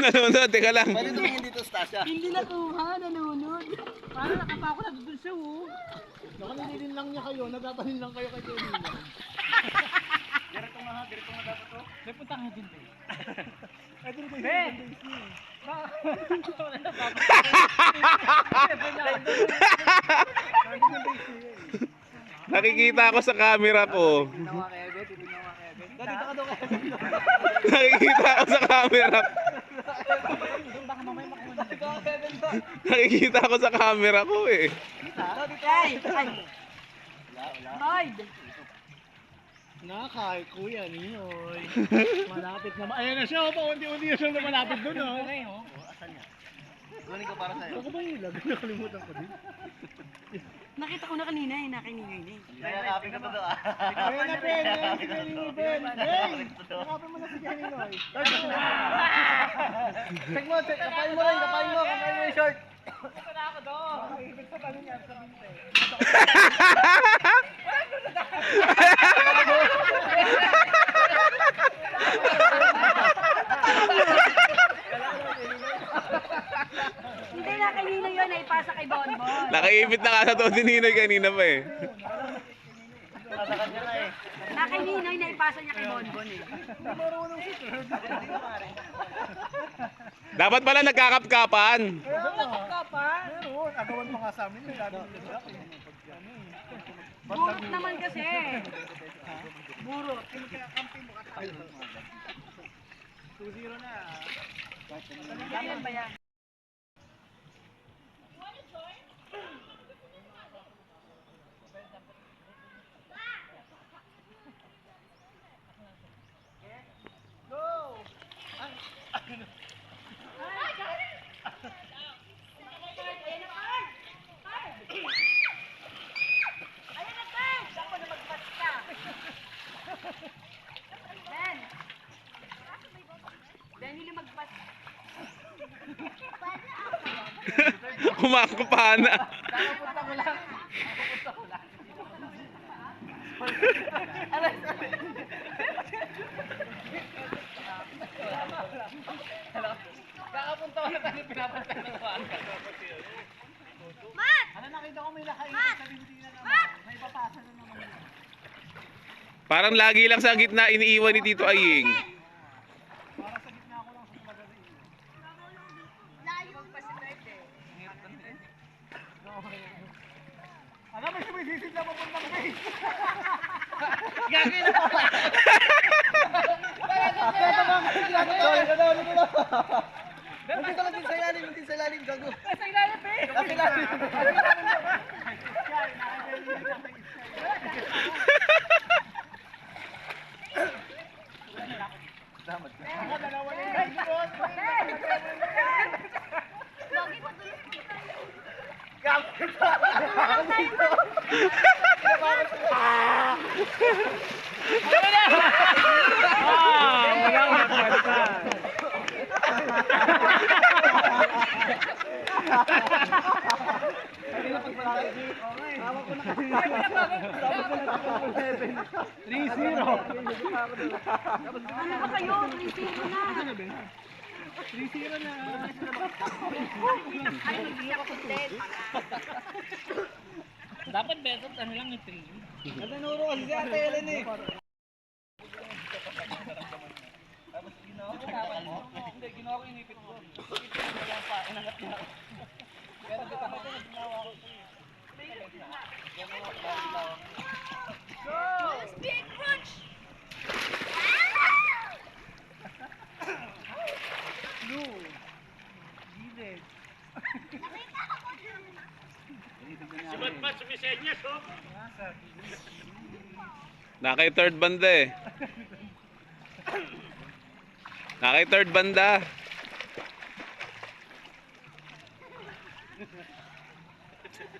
Nanonood, teka lang. Pwede tumingin dito, Stasha. Hindi nakuha, nanonood. Parang nakapako na doon siya, oh. Naku, nililin lang niya kayo. Nagpapanin lang kayo kay Jenny. Dirito nga ha, dirito nga dapat to. May punta ka dun, eh. Ay, dun kayo. Be! Nakikita ako sa camera ko. Tinawa kay Ebe, tinawa kay Ebe. Dito ka doon kay Ebe. Nakikita ako sa camera. Nakikita ako sa camera ko eh. Nakakay, kuya, Ninoy. Malapit naman. Ayan na siya, paunti-unti na siya na malapit doon, oh. Kunin ko para sa'yo. Ako ba yung ilag? Nakalimutan ko din. Nakita ko na kanina eh, nakininay na eh. Nakakapin ka to doon ah. Ayan na, Ben. Ayan si Jenny ni Ben. Ben! Nakapin mo na si Jenny, Noy. Check mo, kapain mo rin, kapain mo yung short. Ibig sa tanong niya, sa binte. Hindi na kanina yun, naipasa kay Bonbon. Nakaipit na ka sa to ni Ninoy kanina pa eh. Nasa kanya na eh. Na kay Ninoy, naipasa niya kay Bonbon eh. Dapat pala nagkakapkapan. Meron, agawan pa nga sa amin. May lalo ng lalaki. Burot naman kasi. Burot. 2-0 na. Yan ba yan? Ben! Benny, lumagpas. Kumakupa na. Nakapunta ko lang. Kakapunta ko na tayo pinapantay ng waka. Ano nakita ko may nakain sa binti na naman. May papasa na naman. Parang lagi lang sa gitna iniiwan ni Tito Aying. Para sa gitna ko lang sa talaga rin. Ano may sumisisid na papuntang base? Gagawin na pa. Dito lang din sa ilalim, din sa ilalim, gago. Sa ilalim eh. Sa ilalim. Ano ba kayo? 3-0 na. 3-0 na. Ay, hindi ako content. Dapat betot ano lang yung 3. Natanuro kasi si Ate Helen eh. Hindi, ginawa ko inipit ko. Inipit ko lang pa, inangat niya ako. Pero kita mo ito, ginawa ko ito. Speed crunch! Gilid. Nakay third banda eh. Nakay third banda.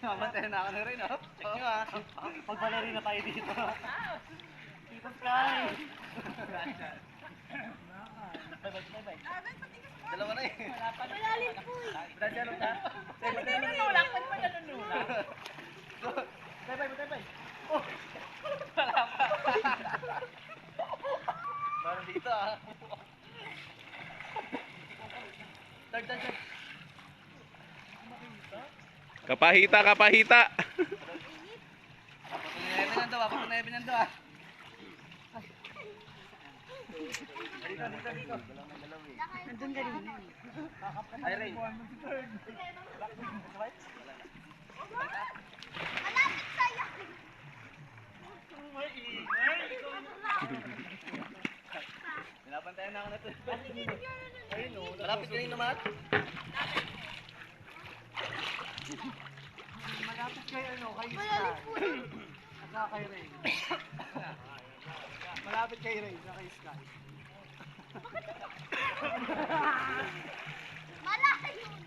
Mamatay na ako na rin oh. Oo nga. Pagbalari na tayo dito. Dito Sky. Bye-bye. Dalawa na eh. Malalim po eh. Brother, ano ka? Nanunulak, pwede ba nanunulak? Bye-bye. Oh! Wala pa. Parang dito ah. Kapahita, kapahita. Papunayabin ng doa. Nandun ka rin. Ay, Ray. Pinapantayan na ako na ito. Malapit ka rin naman. Malapit kay ano, kay Sky. Saka kay Ray. Malapit kay Ray, saka kay Sky. Malayo na.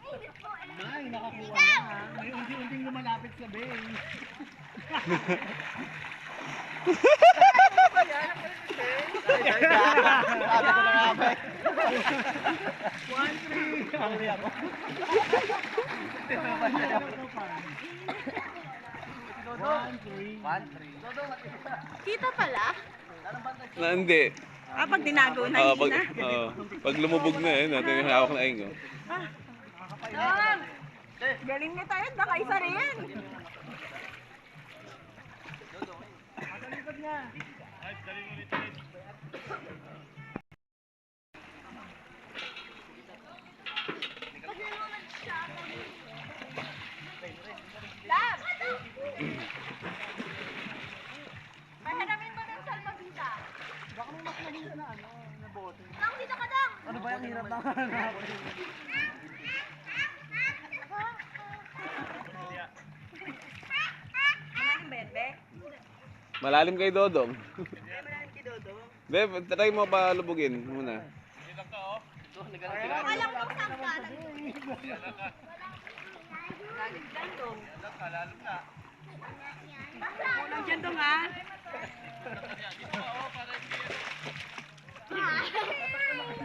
Ay, po, Ay, nakakuha na ha. May unti-unting lumalapit sa bay. Sabi ko na nga ba. 1-3. Hungry ako. Kita pala? Na, hindi. Ah, pag tinago na, Oo, hindi pag, na. pag lumubog na yun, natin yung hawak na ingo. Dong! Galing niya tayo, nakaisa rin. Lab! Mahiramin mo ng salmabita. Baka may mas maging na ano, na bote. Dang, dito ka, Dang! Ano ba yung hirap na hanap? Malalim ba yan, Be? Malalim kay Dodong. Malalim kay Dodo. Be, try mo pa lubugin muna. Alam mo saan ka? Lalim lang, Dong. Kulang dyan, Dong, ha?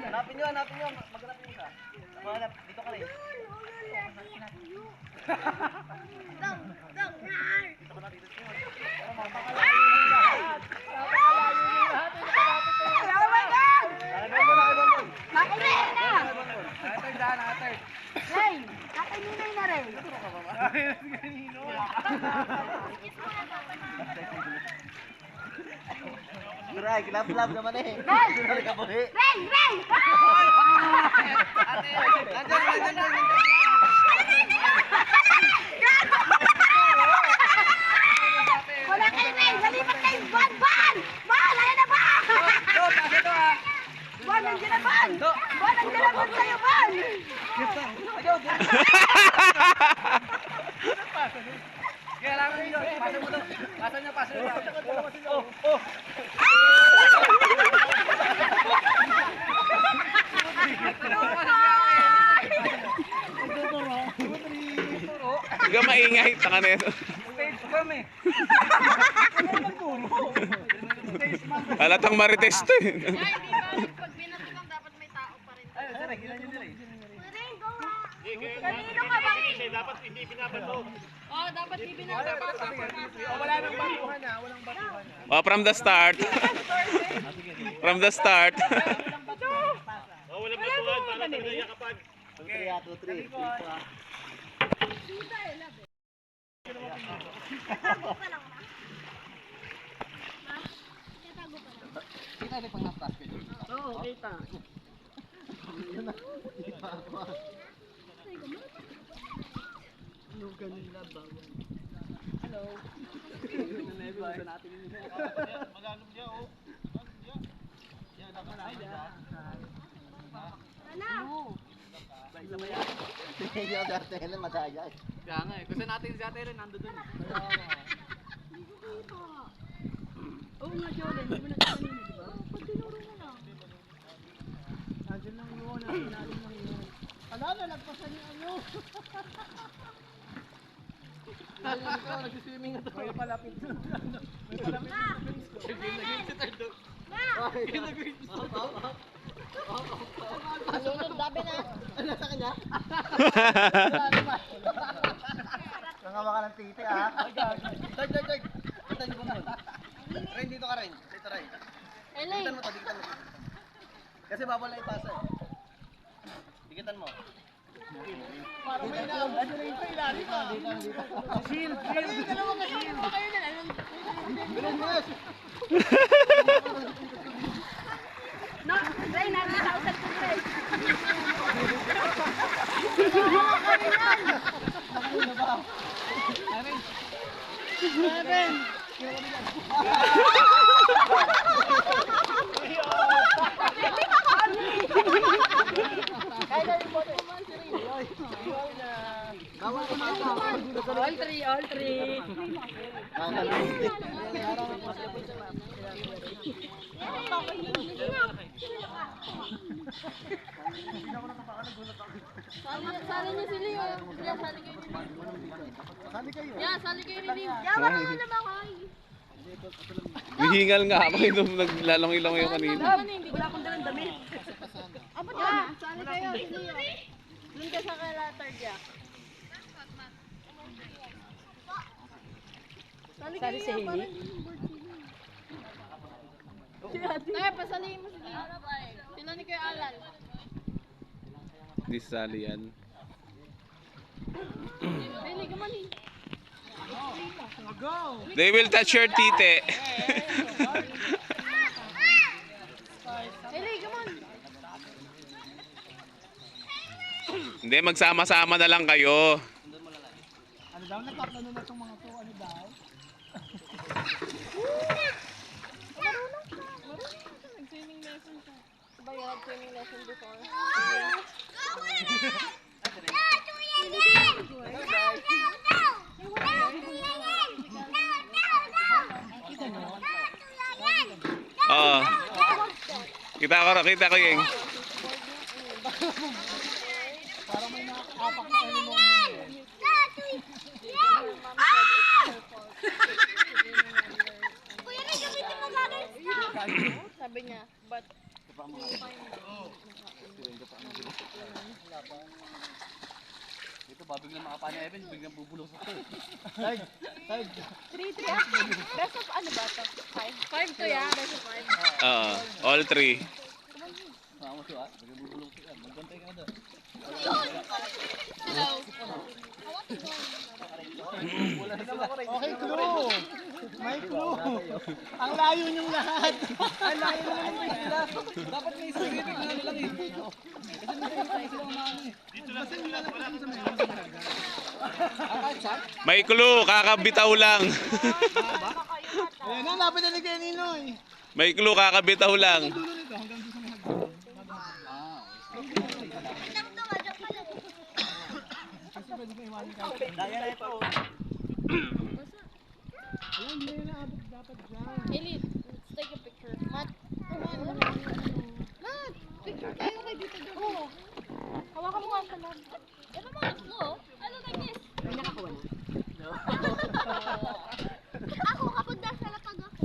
Hanapin nyo. Maghanap nyo ka. Maghanap, dito ka rin. Dang, Dang, rar! Oh my God! Nakainin na! Ray, nakainin na rin. Ray, kilap-lap naman eh. Ray! Ray, kabuhi. Ray! Ray! Nandiyan. Wala kay Ray! Nalipat kay Van! Van! Van! Ayun na, Van! Van, nandiyan na, Van! Van, nandiyan na, Van sa'yo, Van! Kailangan nyo. Pasa mo doon. Pasa nyo. Hindi ka maingay, taka na yun. Halatang marites to eh. Ay, di ba? Pag binato lang, dapat may tao pa rin. Ray, go nga! Kanino ka ba? Dapat hindi binabato. Oo, dapat di binato. Wala nang batuhan ha, walang batuhan. Oh, from the start. From the start. Walang batuhan, para talaga yakapan. 2-3. Tatago pa lang, ma. Ma? Tatago pa lang. Kita rin pang naftas ko yun. Oo, kita. Ano ganun na bawal? Hello. Magalog niya oh. Yan, Ano? Yung dati na madaya. Kaya nga eh. Gusto natin si Ate Ren, nando dun. Oo nga, Jolen. Hindi mo nagkakanina, di ba? Pag tinuro mo lang. Nandiyan lang yun, nasa ilalim lang yun. Ala, nalagpasan yung ano. Nagsiswimming na to. May palapit doon. May palapit doon sa face ko. Sunod, dabi na. Ano sa kanya? Nangawa ka ng titi ah. Tag. Kita niyo mo. Ren, dito ka rin. Dito rin. Elay. Dikitan mo to. Kasi bawal na ipasa eh. Dikitan mo. Parang may naabot na rin sa ilalim pa. Shield! Shield! Dalawa kayo! Dalawa kayo na lang. Bilis, bilis! No, Ray, nakakausap ko Ray. Seven! All three, all three. Sali niyo si Leo. Yeah, sali kayo ni Leo. Sali kayo. Yeah, sali kayo ni Leo. Yeah, wala mo naman kayo. Hihingal nga ako nung naglalong-ilong yung kanina. Wala akong dalang damit. Apo yeah, sali kayo si Leo. Doon ka sa kala third yeah. Sali Sali si kayo Hili. Ay, pasalihin mo si Leo. Sila ni Kuya Alan. Di sali yan. Really, come on. Go! They will touch your tite. Really, come on. Hindi, magsama-sama na lang kayo. Ano daw? Nagkakano na itong mga to? Ano daw? Marunong ka. Nag-swimming lesson ka. Diba you had swimming lesson before? Oo. Kita ko yung. Parang may nakakapak na animal mo. Kuya, nagamitin mo gagawin stuff. Sabi niya, but Dito ba biglang makapani Evan, biglang bubulong sa to. Side! Side! 3-3. Best of ano ba ito? 5 to yeah, best of 5. Oo. All three. Sama mo to ah, biglang bubulong sa magbantay ka na doon. Hello. Okay, clue! May clue! Ang layo niyong lahat! Ay, layo na naman sila. Dapat may specific na ano lang eh. Kasi may sila umano eh. May clue, kakabitaw lang. Ayan na, lapit na ni Kuya Ninoy! May clue, kakabitaw lang. Dulo nito, hanggang doon sa may hagdan. Kasi pwede ko iwanin kahit. Daya na ito. Alam, hindi na naabot dapat dyan. Elite, let's take a picture. Matt, come on. Matt, picture tayo kay dito doon. Oo. Hawakan mo nga sa lab. Ito mo, no? Ano like this? May nakakuha na. Ako, kapag nasa lapag ako.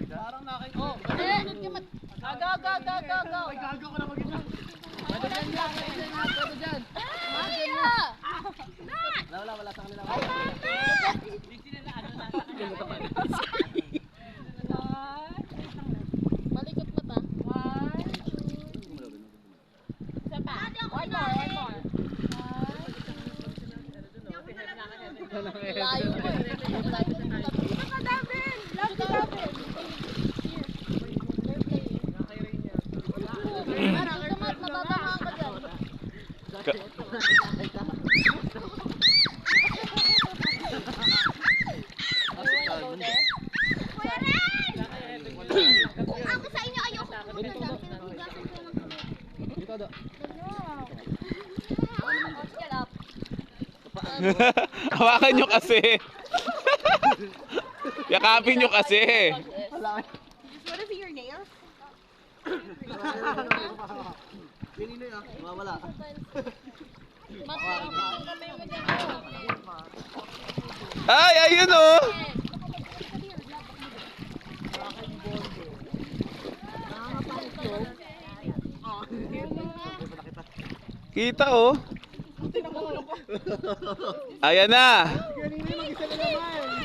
Parang nakita. Oh, sunod ka, Matt. Go. Ay, gago ko na mag-isa. Pwede dyan. Maria! Matt! Wala sa kanila. Ay, Matt! Malikot mo ta. 1, 2, isa pa. One more. Layo mo eh. Nakadabin! Love dabin! Parang kamat, matatamaan ka dyan. Ako sa inyo, ayoko po na dami pinag-ugasan ko ng kamay. Dito, do. Get up. Hawakan nyo kasi. Yakapin nyo kasi. What is your nails? Kuya Ninoy ah, mawawala. Matapos ang kamay mo dyan. Ay, ayun oh. Kita oh. Ayan na. Kuya Ninoy, mag-isa na naman.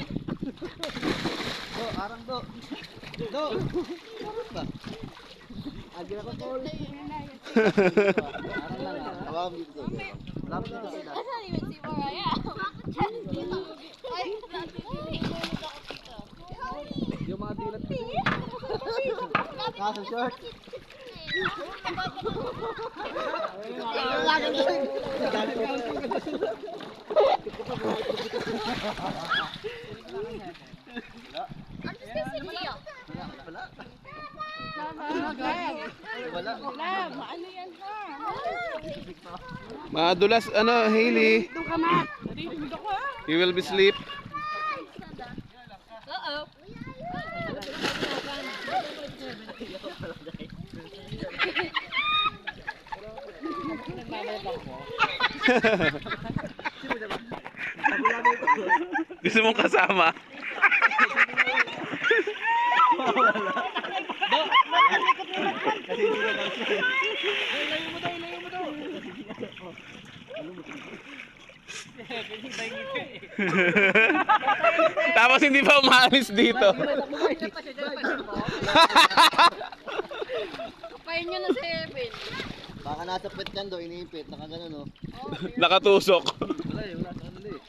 Do, arang do. Do. Sarap ba? Agi ako Paul. Tawag dito. Malapit dito I sila. can't even see where I am. Ay, Yung mga dilat ko. Kaso short. I'm just gonna sit here. Wala. Wala. Ano yan ha? Madulas, ano, Hailey. Doon ka, Matt. Naririnig ako, ha? You will be asleep. Uh-oh. Gusto mong kasama? Tapos hindi pa umaalis dito. Kapain nyo na si Evan. Baka nasa pet yan do, iniipit. Nakagano no. Nakatusok. Wala eh, wala sa kanila eh.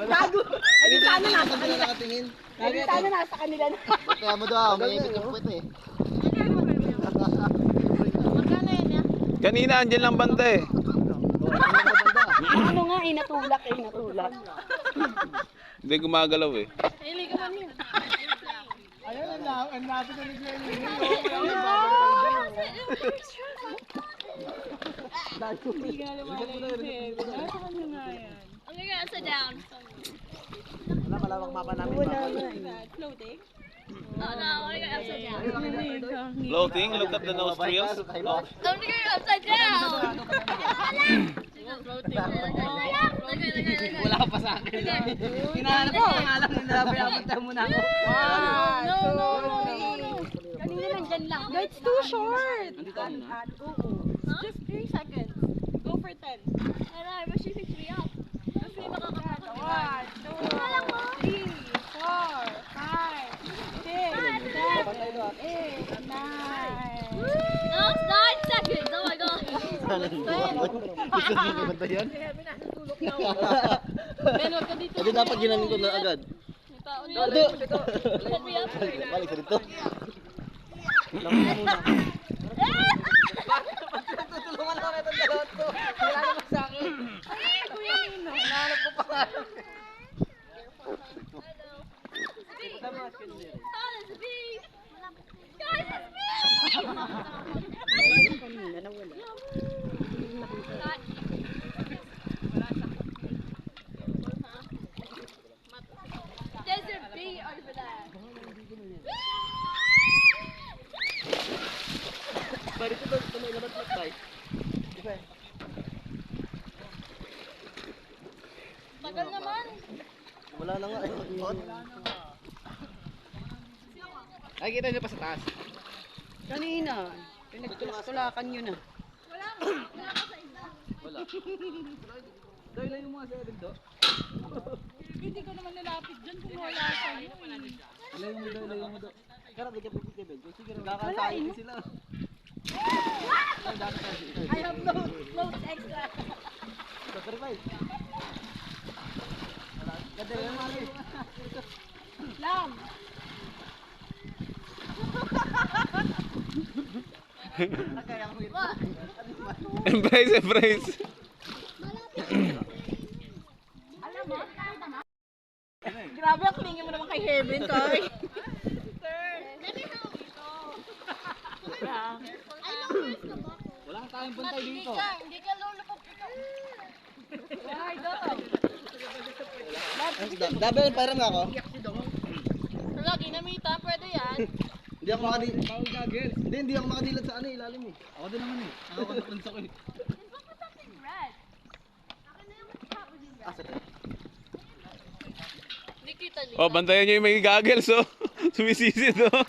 Gago. Ay, di sana nasa kanila nakatingin. Ay, di sana nasa kanila na. Kaya mo daw, umiipit yung pet eh. Magkano yan ya? Kanina andyan lang banda eh. Ano nga, natulak. Hindi gumagalaw eh. Hili ka mami. Ayun, ang lapit na nag-learning. I'm gonna sit down. Wala, malawak mapa namin. Floating? Oh no, I'm gonna go upside down. Floating, look at the nose trails. I'm gonna go upside down. Wala ka pa sa akin. Hinahanap ko, pangalan mo na pinapatay mo na ako. No. Kanina nandyan lang. No, it's too short. Just 3 seconds. Go for 10. I know, but she picked me up. Kasi makakapagod. 1, 2, 3, 4, 5, 6, 7, 8, 9. No, it's 9 seconds. Oh my god. Gusto niyo yan? Ben, wag ka dito. Hindi dapat ginanin ko na agad. May tao dito. Set me up. Balik sa dito. Tutulungan ako na itong dalawat ko. Wala naman sa akin. Ay, Kuya Nino. Hinahanap ko pangalan. Oh, there's a bee. Guys, it's me. Kanina nawala. There's a bee over there. Balik ko doon, may labat na tayo. Tagal naman. Wala na nga. Ay, kita niyo pa sa taas. Kanina. Pinagtulak-tulakan nyo na. Wala. Dahil lang yung mga sa edin do. Hindi ko naman nalapit dyan kung wala sa'yo. Layo mo do. Kaya bigyan po si Kevin. Sige, nagkakantayin din sila. I have loads extra. Sacrifice. Ganda yung mga Lam. Embrace. Grabe, ang klingi mo naman kay Heaven, Koy. Wala kang tayong bantay dito. Hindi ka lulupok ito. Why daw? Dabel, parang ako. Wala, ginamita. Pwede yan. Hindi ako makadilat. Bawal gagel. Hindi ako makadilat sa ano, ilalim eh. Ako din naman eh. Nakakapunta ko eh. Something red. Ah, sa Nikita niyo. Oh, bantayan nyo yung may goggles, oh. Sumisisid, oh.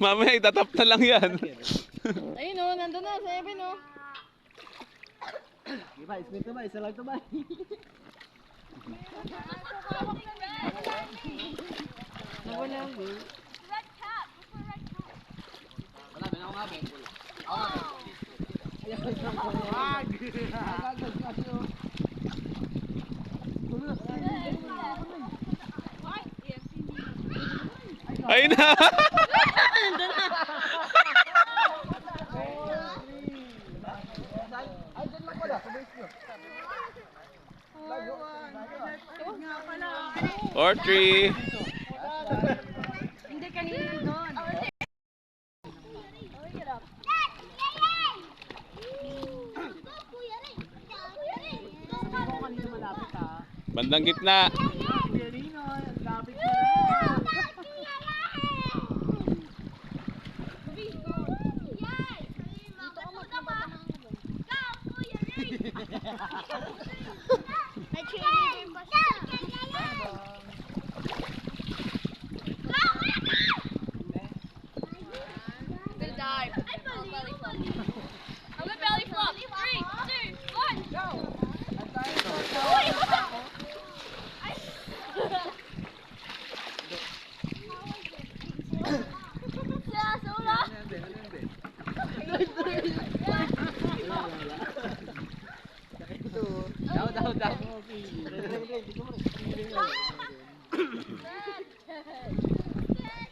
Mamaya, itatap na lang yan. Ayun o, nandun na. 7 o. Iba, spin to ba? Isa lang to ba? Red cap. Look for red cap. Wala, bin ako nga, Ben. Ayun na! Or three. Hindi, kanina nandun. Bandang gitna. Kuya Ninoy, ang lapit mo na. May cheerleader pa siya. Gonna dive. Belly flop. I'm gonna belly flop. 3, 2, 1. Go. Daw.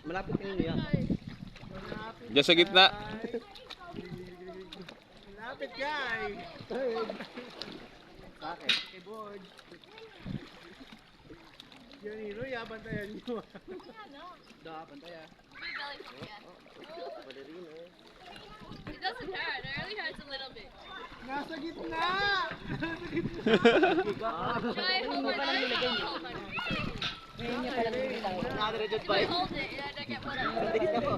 Malapit kayo niya. Diyan sa gitna. Lapit guy. Bakit? Kay Borge. Kuya Ninoy, bantayan niyo. Pantaya. It doesn't hurt. It only hurts a little bit. Nasa gitna. Should I hold my knife? I'll hold my knife. Nakadiretso If pa I eh. hold it, I don't get what I'm Tingnan mo.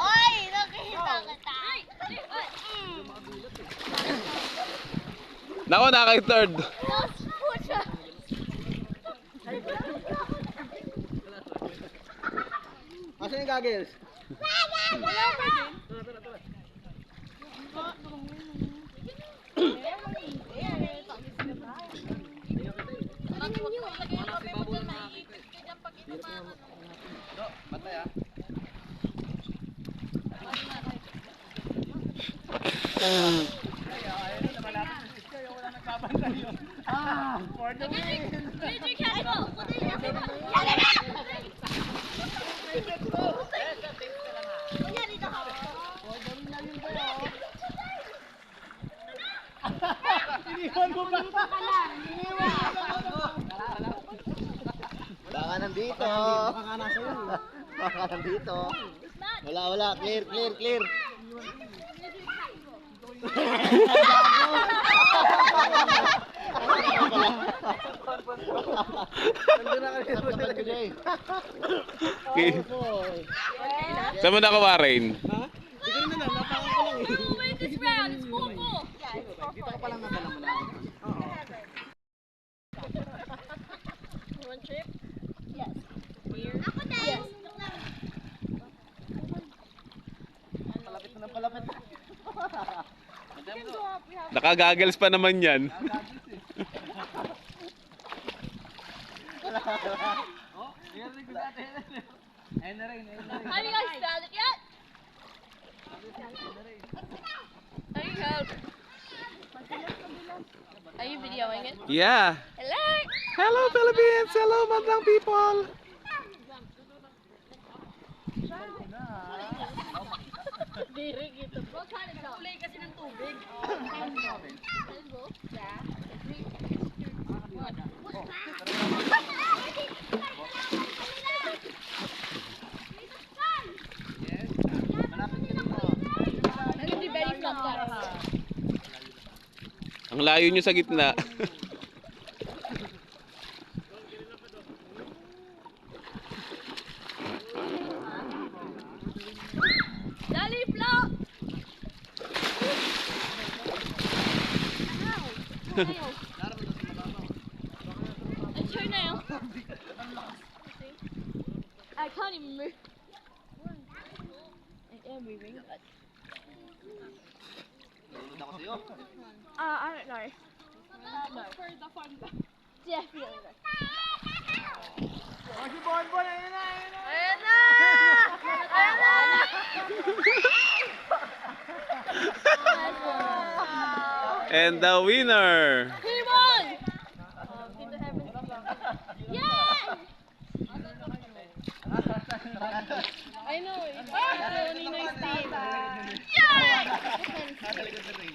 Oy! Nakita kita! Nako, naka-third. Pucha! Asan yung goggles? Wala pa! Pantaya. For the win. Did you catch ball? Iniwan mo ba? Baka nandito. Baka nasa yun. Baka nandito. Wala. Clear. Nandun na kami. Okay. Saan mo nakawarin? Sige na lang, napangan ko lang eh. We will win this round. It's 4-4. Dito ka palang nadala mo lang. One trip? Yes. Here? Ako din. Yes. Palapit na ng palapit. Naka-goggles pa naman yan. Have you guys found it yet? There you go. Are you videoing it? Yeah. Hello? Hello Philippines! Hello Madlang people! What kind of dog? Kulay kasi ng tubig. Hindi very flop guys. Ang layo nyo sa gitna. Dali flop! It's your nail. I can't even move. I am moving, but Nalulod ako sa'yo. I don't know. No. For the fun. Definitely. Oh, si Bonbon, ayun na. And the winner! He won! Tito Heaven's team. Yay! I know eh. Tito Ninoy's team. Yay! Nasa likod na rin.